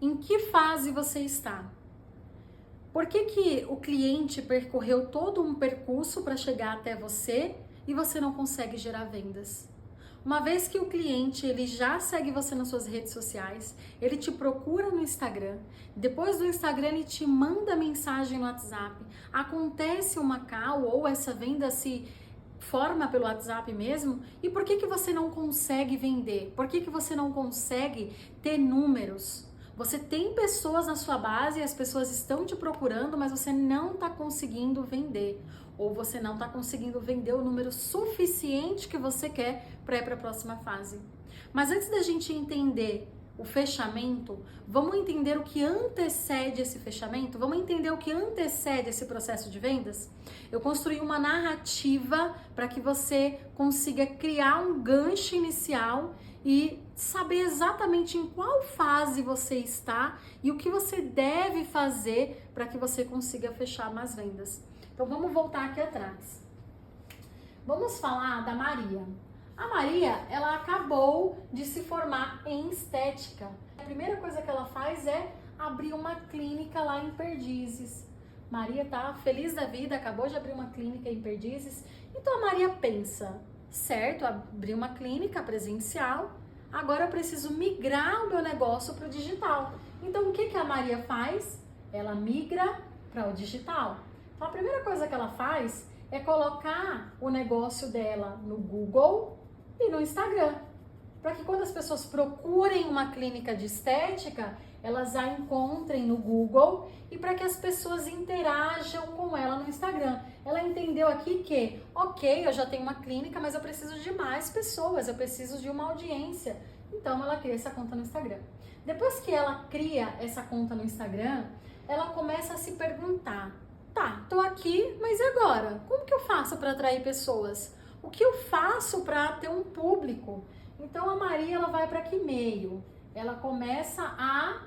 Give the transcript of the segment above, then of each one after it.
em que fase você está? Por que que o cliente percorreu todo um percurso para chegar até você e você não consegue gerar vendas? Uma vez que o cliente ele já segue você nas suas redes sociais, ele te procura no Instagram, depois do Instagram ele te manda mensagem no WhatsApp, acontece uma call ou essa venda se forma pelo WhatsApp mesmo, e por que que você não consegue vender? Por que que você não consegue ter números? Você tem pessoas na sua base e as pessoas estão te procurando, mas você não está conseguindo vender. Ou você não está conseguindo vender o número suficiente que você quer para ir para a próxima fase. Mas antes da gente entender o fechamento, vamos entender o que antecede esse fechamento? Vamos entender o que antecede esse processo de vendas? Eu construí uma narrativa para que você consiga criar um gancho inicial e saber exatamente em qual fase você está e o que você deve fazer para que você consiga fechar mais vendas. Então vamos voltar aqui atrás. Vamos falar da Maria. A Maria, ela acabou de se formar em estética. A primeira coisa que ela faz é abrir uma clínica lá em Perdizes. Maria tá feliz da vida, acabou de abrir uma clínica em Perdizes. Então a Maria pensa, certo, abri uma clínica presencial, agora eu preciso migrar o meu negócio para o digital. Então o que que a Maria faz? Ela migra para o digital. Então a primeira coisa que ela faz é colocar o negócio dela no Google e no Instagram, para que quando as pessoas procurem uma clínica de estética, elas a encontrem no Google e para que as pessoas interajam com ela no Instagram. Ela entendeu aqui que, ok, eu já tenho uma clínica, mas eu preciso de mais pessoas, eu preciso de uma audiência. Então ela cria essa conta no Instagram. Depois que ela cria essa conta no Instagram, ela começa a se perguntar, tá, tô aqui, mas e agora? Como que eu faço para atrair pessoas? O que eu faço para ter um público? Então a Maria, ela vai para que meio? Ela começa a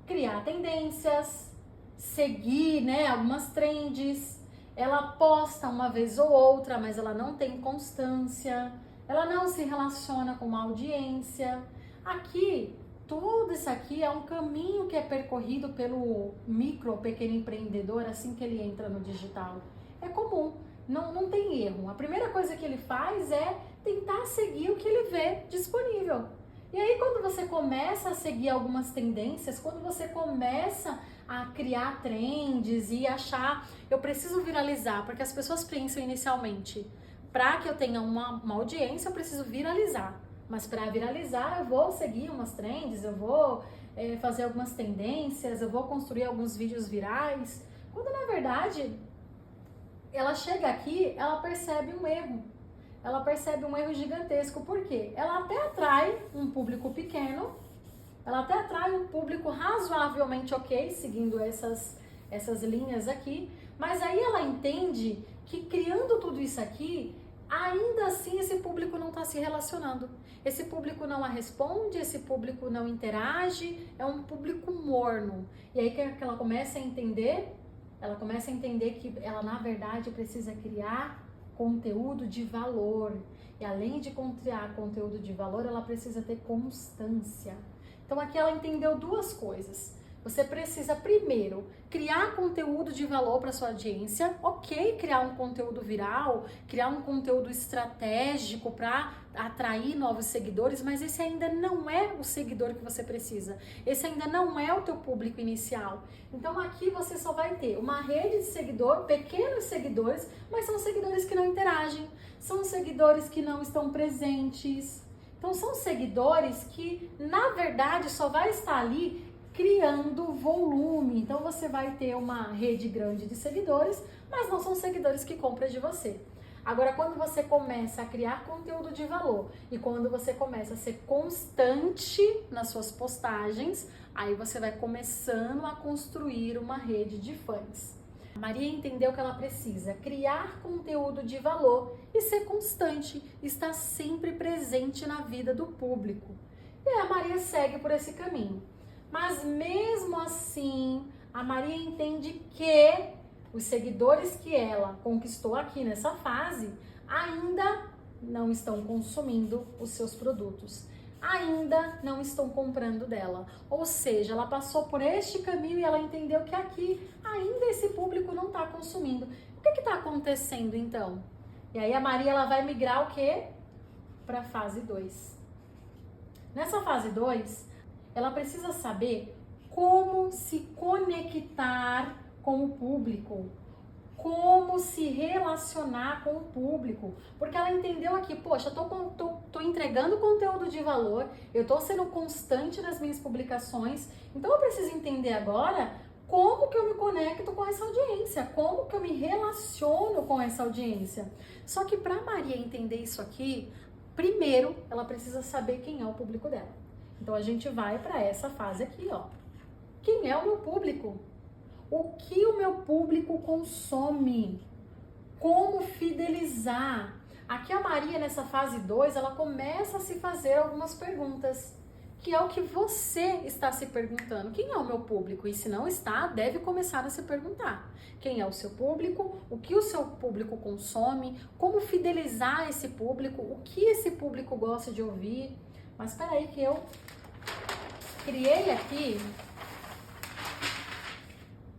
criar tendências, seguir, né, algumas trends. Ela posta uma vez ou outra, mas ela não tem constância. Ela não se relaciona com uma audiência. Aqui, tudo isso aqui é um caminho que é percorrido pelo micro ou pequeno empreendedor assim que ele entra no digital. É comum. Não tem erro. A primeira coisa que ele faz é tentar seguir o que ele vê disponível. E aí quando você começa a seguir algumas tendências, quando você começa a criar trends e achar, eu preciso viralizar, porque as pessoas pensam inicialmente, para que eu tenha uma audiência, eu preciso viralizar. Mas para viralizar, eu vou seguir umas trends, eu vou fazer algumas tendências, eu vou construir alguns vídeos virais. Quando na verdade ela chega aqui, ela percebe um erro. Ela percebe um erro gigantesco. Por quê? Ela até atrai um público pequeno, ela até atrai um público razoavelmente ok, seguindo essas linhas aqui, mas aí ela entende que criando tudo isso aqui, ainda assim esse público não está se relacionando. Esse público não a responde, esse público não interage, é um público morno. E aí que ela começa a entender... Ela começa a entender que ela, na verdade, precisa criar conteúdo de valor. E além de criar conteúdo de valor, ela precisa ter constância. Então aqui ela entendeu duas coisas. Você precisa, primeiro, criar conteúdo de valor para sua audiência. Ok, criar um conteúdo viral, criar um conteúdo estratégico para atrair novos seguidores, mas esse ainda não é o seguidor que você precisa. Esse ainda não é o teu público inicial. Então aqui você só vai ter uma rede de seguidor, pequenos seguidores, mas são seguidores que não interagem, são seguidores que não estão presentes. Então são seguidores que, na verdade, só vai estar ali criando volume. Então você vai ter uma rede grande de seguidores, mas não são seguidores que compram de você. Agora, quando você começa a criar conteúdo de valor e quando você começa a ser constante nas suas postagens, aí você vai começando a construir uma rede de fãs. A Maria entendeu que ela precisa criar conteúdo de valor e ser constante, estar sempre presente na vida do público. E a Maria segue por esse caminho. Mas mesmo assim, a Maria entende que os seguidores que ela conquistou aqui nessa fase ainda não estão consumindo os seus produtos. ainda não estão comprando dela. Ou seja, ela passou por este caminho e ela entendeu que aqui ainda esse público não está consumindo. O que está acontecendo então? E aí a Maria ela vai migrar o quê? Para a fase 2. Nessa fase 2, ela precisa saber como se conectar com o público, como se relacionar com o público, porque ela entendeu aqui, poxa, tô entregando conteúdo de valor, eu tô sendo constante nas minhas publicações, então eu preciso entender agora como que eu me conecto com essa audiência, como que eu me relaciono com essa audiência. Só que para Maria entender isso aqui, primeiro ela precisa saber quem é o público dela. Então a gente vai para essa fase aqui, ó. Quem é o meu público? O que o meu público consome? Como fidelizar? Aqui a Maria, nessa fase 2, ela começa a se fazer algumas perguntas, que é o que você está se perguntando. Quem é o meu público? E se não está, deve começar a se perguntar. Quem é o seu público? O que o seu público consome? Como fidelizar esse público? O que esse público gosta de ouvir? Mas espera aí que eu criei aqui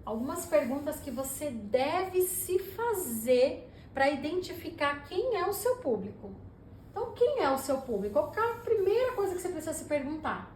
algumas perguntas que você deve se fazer para identificar quem é o seu público. Então, quem é o seu público? Qual é a primeira coisa que você precisa se perguntar?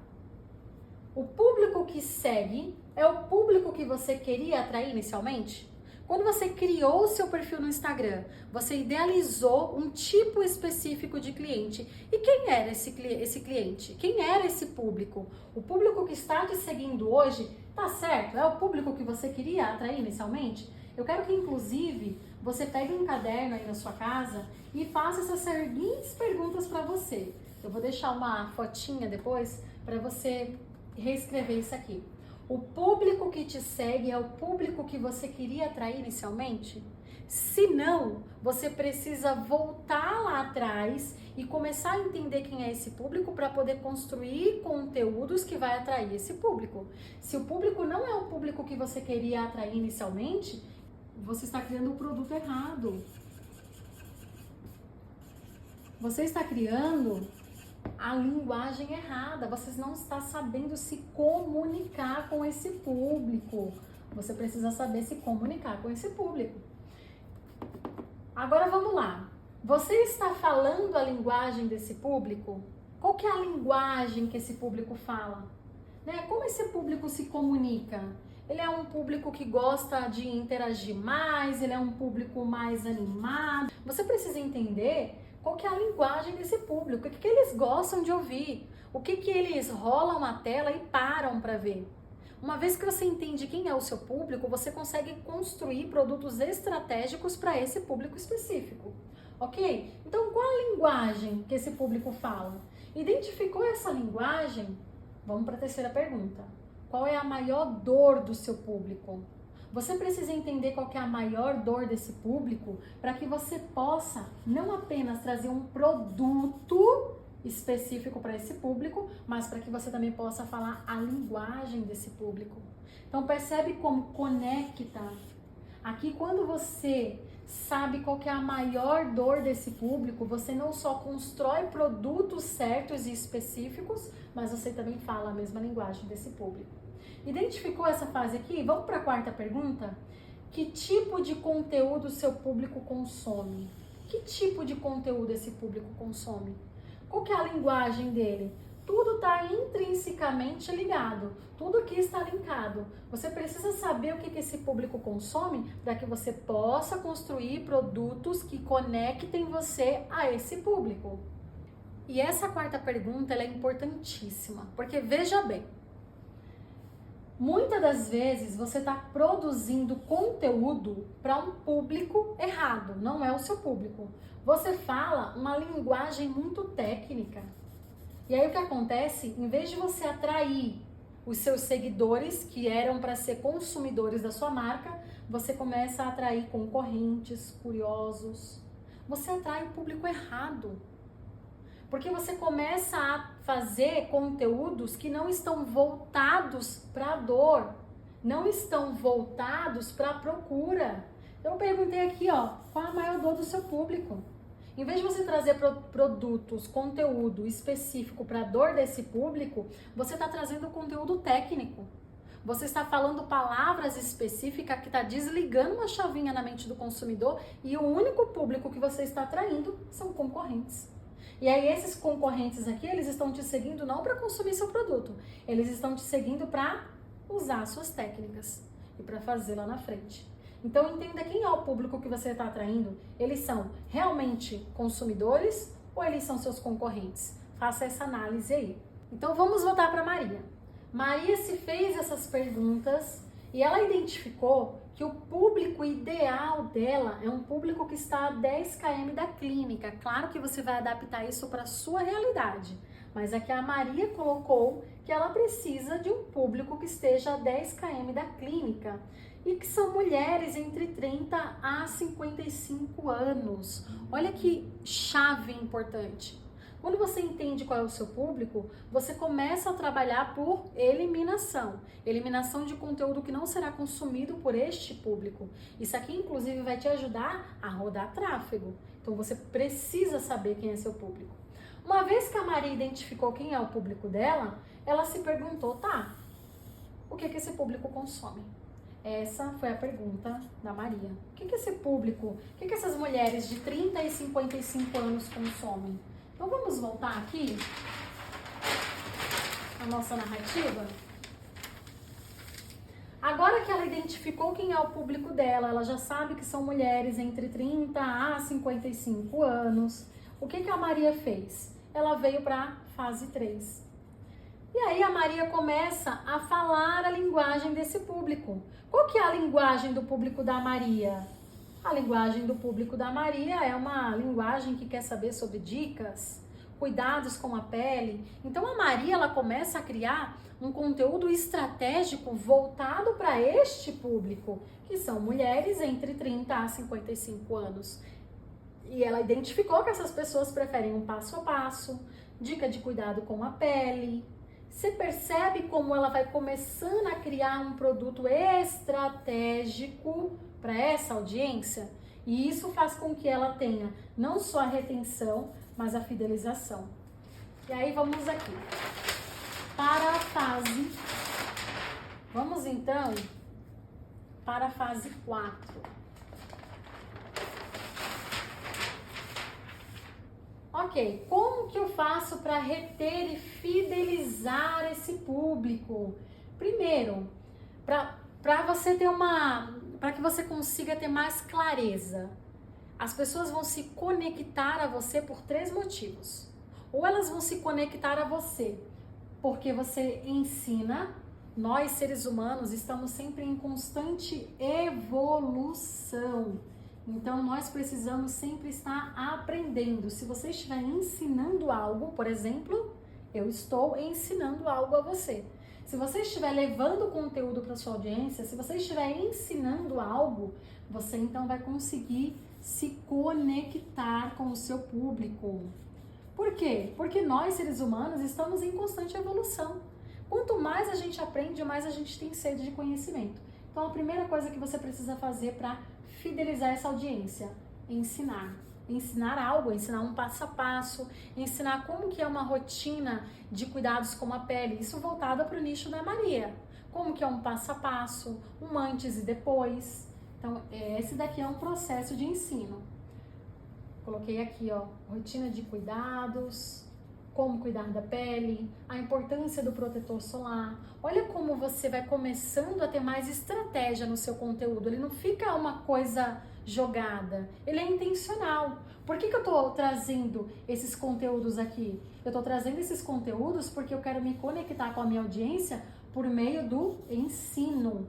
O público que segue é o público que você queria atrair inicialmente? Quando você criou o seu perfil no Instagram, você idealizou um tipo específico de cliente. E quem era esse cliente? Quem era esse público? O público que está te seguindo hoje, tá certo? É o público que você queria atrair inicialmente? Eu quero que, inclusive, você pegue um caderno aí na sua casa e faça essas seguintes perguntas para você. Eu vou deixar uma fotinha depois para você reescrever isso aqui. O público que te segue é o público que você queria atrair inicialmente? Se não, você precisa voltar lá atrás e começar a entender quem é esse público para poder construir conteúdos que vai atrair esse público. Se o público não é o público que você queria atrair inicialmente, você está criando o produto errado. Você está criando a linguagem errada, você não está sabendo se comunicar com esse público. Você precisa saber se comunicar com esse público. Agora vamos lá. Você está falando a linguagem desse público? Qual que é a linguagem que esse público fala? Né? Como esse público se comunica? Ele é um público que gosta de interagir mais, ele é um público mais animado. Você precisa entender qual que é a linguagem desse público, o que eles gostam de ouvir, o que eles rolam a tela e param para ver. Uma vez que você entende quem é o seu público, você consegue construir produtos estratégicos para esse público específico, ok? Então, qual a linguagem que esse público fala? Identificou essa linguagem? Vamos para a terceira pergunta. Qual é a maior dor do seu público? Você precisa entender qual que é a maior dor desse público para que você possa não apenas trazer um produto específico para esse público, mas para que você também possa falar a linguagem desse público. Então percebe como conecta. Aqui quando você sabe qual que é a maior dor desse público, você não só constrói produtos certos e específicos, mas você também fala a mesma linguagem desse público. Identificou essa fase aqui? Vamos para a quarta pergunta? Que tipo de conteúdo seu público consome? Que tipo de conteúdo esse público consome? Qual que é a linguagem dele? Tudo está intrinsecamente ligado, tudo aqui está linkado. Você precisa saber o que esse público consome para que você possa construir produtos que conectem você a esse público. E essa quarta pergunta ela é importantíssima, porque veja bem, muitas das vezes você está produzindo conteúdo para um público errado, não é o seu público. Você fala uma linguagem muito técnica. E aí o que acontece? Em vez de você atrair os seus seguidores, que eram para ser consumidores da sua marca, você começa a atrair concorrentes, curiosos. Você atrai o público errado. Porque você começa a fazer conteúdos que não estão voltados para a dor, não estão voltados para a procura. Eu perguntei aqui, ó, qual a maior dor do seu público? Em vez de você trazer produtos, conteúdo específico para a dor desse público, você está trazendo conteúdo técnico. Você está falando palavras específicas que está desligando uma chavinha na mente do consumidor e o único público que você está atraindo são concorrentes. E aí esses concorrentes aqui, eles estão te seguindo não para consumir seu produto, eles estão te seguindo para usar suas técnicas e para fazer lá na frente. Então entenda quem é o público que você está atraindo. Eles são realmente consumidores ou eles são seus concorrentes? Faça essa análise aí. Então vamos voltar para Maria. Maria se fez essas perguntas e ela identificou que o público ideal dela é um público que está a 10 km da clínica. Claro que você vai adaptar isso para a sua realidade, mas aqui a Maria colocou que ela precisa de um público que esteja a 10 km da clínica e que são mulheres entre 30 a 55 anos. Olha que chave importante. Quando você entende qual é o seu público, você começa a trabalhar por eliminação. Eliminação de conteúdo que não será consumido por este público. Isso aqui, inclusive, vai te ajudar a rodar tráfego. Então, você precisa saber quem é seu público. Uma vez que a Maria identificou quem é o público dela, ela se perguntou, tá, o que esse público consome? Essa foi a pergunta da Maria. O que esse público, o que essas mulheres de 30 e 55 anos consomem? Então vamos voltar aqui à nossa narrativa. Agora que ela identificou quem é o público dela, ela já sabe que são mulheres entre 30 a 55 anos. O que a Maria fez? Ela veio para a fase 3. E aí a Maria começa a falar a linguagem desse público. Qual que é a linguagem do público da Maria? A linguagem do público da Maria é uma linguagem que quer saber sobre dicas, cuidados com a pele. Então a Maria, ela começa a criar um conteúdo estratégico voltado para este público, que são mulheres entre 30 a 55 anos. E ela identificou que essas pessoas preferem um passo a passo, dica de cuidado com a pele. Você percebe como ela vai começando a criar um produto estratégico para essa audiência? E isso faz com que ela tenha não só a retenção, mas a fidelização. E aí vamos aqui para a fase. Vamos então para a fase 4. Ok, como que eu faço para reter e fidelizar esse público? Primeiro, para você ter para que você consiga ter mais clareza, as pessoas vão se conectar a você por 3 motivos. Ou elas vão se conectar a você porque você ensina. Nós, seres humanos, estamos sempre em constante evolução. Então, nós precisamos sempre estar aprendendo. Se você estiver ensinando algo, por exemplo, eu estou ensinando algo a você. Se você estiver levando conteúdo para sua audiência, se você estiver ensinando algo, você então vai conseguir se conectar com o seu público. Por quê? Porque nós, seres humanos, estamos em constante evolução. Quanto mais a gente aprende, mais a gente tem sede de conhecimento. Então, a primeira coisa que você precisa fazer para fidelizar essa audiência, ensinar. Ensinar algo, ensinar um passo a passo, ensinar como que é uma rotina de cuidados com a pele, isso voltado para o nicho da Maria. Como que é um passo a passo, um antes e depois. Então, esse daqui é um processo de ensino. Coloquei aqui, ó, rotina de cuidados, como cuidar da pele, a importância do protetor solar. Olha como você vai começando a ter mais estratégia no seu conteúdo. Ele não fica uma coisa jogada, ele é intencional. Por que eu tô trazendo esses conteúdos aqui? Eu tô trazendo esses conteúdos porque eu quero me conectar com a minha audiência por meio do ensino.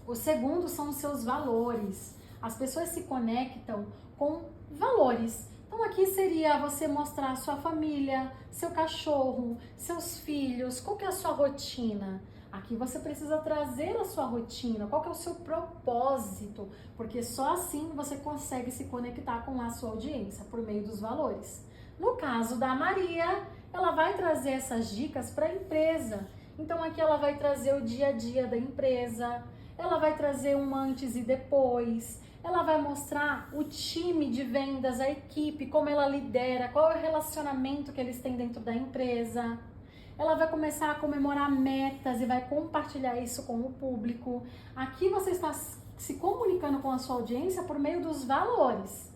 O segundo são os seus valores. As pessoas se conectam com valores. Então aqui seria você mostrar a sua família, seu cachorro, seus filhos, qual que é a sua rotina. Aqui você precisa trazer a sua rotina, qual que é o seu propósito, porque só assim você consegue se conectar com a sua audiência, por meio dos valores. No caso da Maria, ela vai trazer essas dicas para a empresa. Então aqui ela vai trazer o dia a dia da empresa, ela vai trazer um antes e depois, Ela vai mostrar o time de vendas, a equipe, como ela lidera, qual é o relacionamento que eles têm dentro da empresa. Ela vai começar a comemorar metas e vai compartilhar isso com o público. Aqui você está se comunicando com a sua audiência por meio dos valores.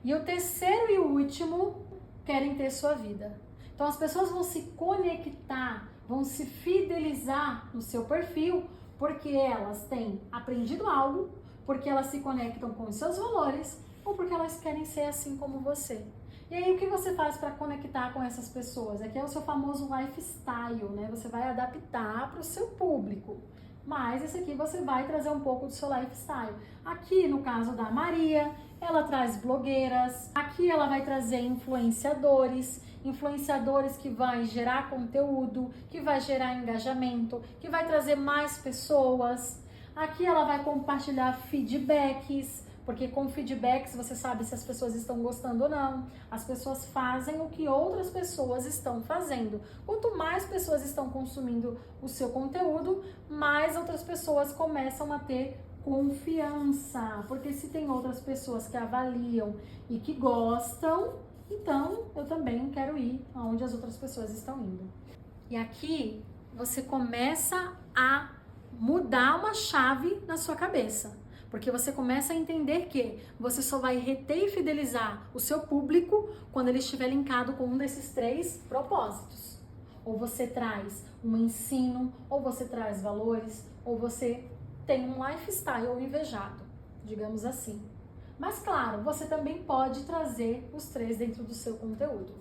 E o terceiro e último, querem ter sua vida. Então as pessoas vão se conectar, vão se fidelizar no seu perfil, porque elas têm aprendido algo, porque elas se conectam com os seus valores, ou porque elas querem ser assim como você. E aí o que você faz para conectar com essas pessoas? Aqui é o seu famoso lifestyle, né? Você vai adaptar para o seu público. Mas esse aqui você vai trazer um pouco do seu lifestyle. Aqui no caso da Maria, ela traz blogueiras. Aqui ela vai trazer influenciadores que vai gerar conteúdo, que vai gerar engajamento, que vai trazer mais pessoas. Aqui ela vai compartilhar feedbacks, porque com feedbacks você sabe se as pessoas estão gostando ou não. As pessoas fazem o que outras pessoas estão fazendo. Quanto mais pessoas estão consumindo o seu conteúdo, mais outras pessoas começam a ter confiança. Porque se tem outras pessoas que avaliam e que gostam, então eu também quero ir aonde as outras pessoas estão indo. E aqui você começa a mudar uma chave na sua cabeça. Porque você começa a entender que você só vai reter e fidelizar o seu público quando ele estiver linkado com um desses 3 propósitos. Ou você traz um ensino, ou você traz valores, ou você tem um lifestyle invejado, digamos assim. Mas claro, você também pode trazer os 3 dentro do seu conteúdo.